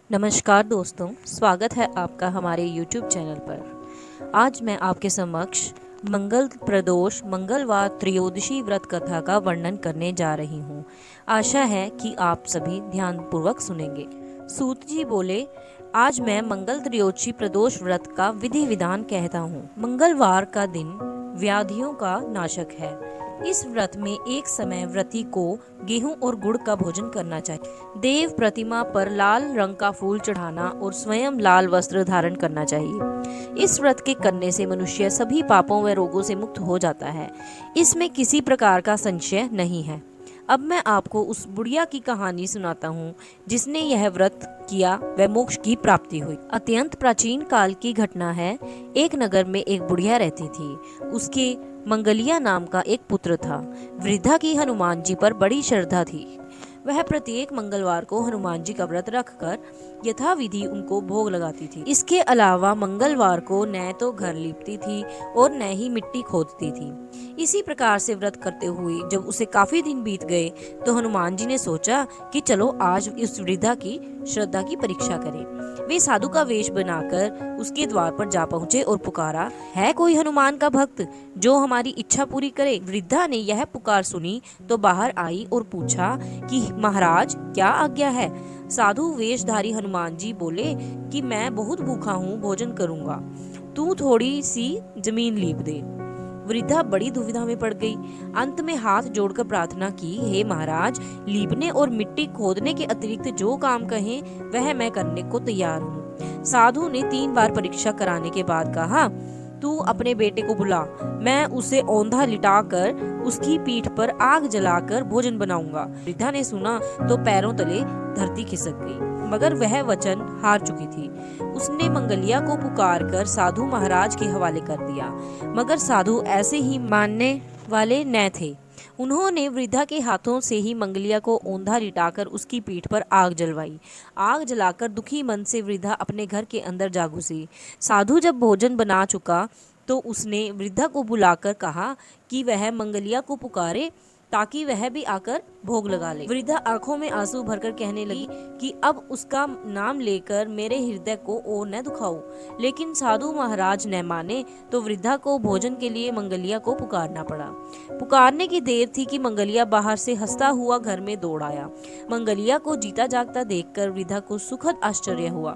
नमस्कार दोस्तों, स्वागत है आपका हमारे YouTube चैनल पर। आज मैं आपके समक्ष मंगल प्रदोष मंगलवार त्रयोदशी व्रत कथा का वर्णन करने जा रही हूँ। आशा है कि आप सभी ध्यानपूर्वक सुनेंगे। सूत जी बोले, आज मैं मंगल त्रयोदशी प्रदोष व्रत का विधि विधान कहता हूँ। मंगलवार का दिन व्याधियों का नाशक है। इस व्रत में एक समय व्रती को गेहूं और गुड़ का भोजन करना चाहिए। देव प्रतिमा पर लाल रंग का फूल चढ़ाना और स्वयं लाल वस्त्र धारण करना चाहिए। इस व्रत के करने से मनुष्य सभी पापों व रोगों से मुक्त हो जाता है। इसमें किसी प्रकार का संशय नहीं है। अब मैं आपको उस बुढ़िया की कहानी सुनाता हूँ जिसने यह व्रत किया व मोक्ष की प्राप्ति हुई। अत्यंत प्राचीन काल की घटना है। एक नगर में एक बुढ़िया रहती थी। उसके मंगलिया नाम का एक पुत्र था। वृद्धा की हनुमान जी पर बड़ी श्रद्धा थी। वह प्रत्येक मंगलवार को हनुमान जी का व्रत रखकर यथाविधि उनको भोग लगाती थी। इसके अलावा मंगलवार को न तो घर लीपती थी और न ही मिट्टी खोदती थी। इसी प्रकार से व्रत करते हुए जब उसे काफी दिन बीत गए तो हनुमान जी ने सोचा कि चलो आज इस वृद्धा की श्रद्धा की परीक्षा करें। वे साधु का वेश बनाकर उसके द्वार पर जा पहुंचे और पुकारा, है कोई हनुमान का भक्त जो हमारी इच्छा पूरी करे। वृद्धा ने यह पुकार सुनी तो बाहर आई और पूछा कि महाराज क्या आज्ञा है। साधु वेशधारी हनुमान जी बोले कि मैं बहुत भूखा हूँ, भोजन करूंगा, तू थोड़ी सी जमीन लीप दे। वृद्धा बड़ी दुविधा में पड़ गई। अंत में हाथ जोड़कर प्रार्थना की, हे महाराज, लीपने और मिट्टी खोदने के अतिरिक्त जो काम कहें वह मैं करने को तैयार हूँ। साधु ने 3 बार परीक्षा कराने के बाद कहा, तू अपने बेटे को बुला, मैं उसे औंधा लिटाकर उसकी पीठ पर आग जलाकर भोजन बनाऊंगा। वृद्धा ने सुना तो पैरों तले धरती खिसक गई, मगर वह वचन हार चुकी थी। उसने मंगलिया को पुकार कर साधु महाराज के हवाले कर दिया, मगर साधु ऐसे ही मानने वाले न थे। उन्होंने वृद्धा के हाथों से ही मंगलिया को औंधा लिटाकर उसकी पीठ पर आग जलवाई। आग जलाकर दुखी मन से वृद्धा अपने घर के अंदर जा घुसी। साधु जब भोजन बना चुका तो उसने वृद्धा को बुलाकर कहा कि वह मंगलिया को पुकारे ताकि वह भी आकर भोग लगा ले। वृद्धा आंखों में आंसू भरकर कहने लगी कि अब उसका नाम लेकर मेरे हृदय को और न दुखाओ। लेकिन साधु महाराज न माने तो वृद्धा को भोजन के लिए मंगलिया को पुकारना पड़ा। पुकारने की देर थी कि मंगलिया बाहर से हंसता हुआ घर में दौड़ आया। मंगलिया को जीता जागता देखकर वृद्धा को सुखद आश्चर्य हुआ।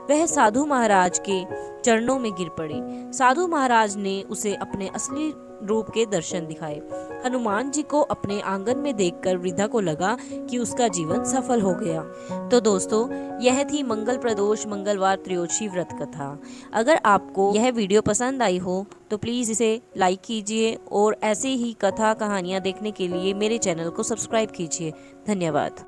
वह साधु महाराज के चरणों में गिर पड़ी। साधु महाराज ने उसे अपने असली रूप के दर्शन दिखाए। हनुमान जी को अपने आंगन में देखकर वृद्धा को लगा कि उसका जीवन सफल हो गया। तो दोस्तों, यह थी मंगल प्रदोष मंगलवार त्रयोदशी व्रत कथा। अगर आपको यह वीडियो पसंद आई हो तो प्लीज़ इसे लाइक कीजिए और ऐसे ही कथा कहानियाँ देखने के लिए मेरे चैनल को सब्सक्राइब कीजिए। धन्यवाद।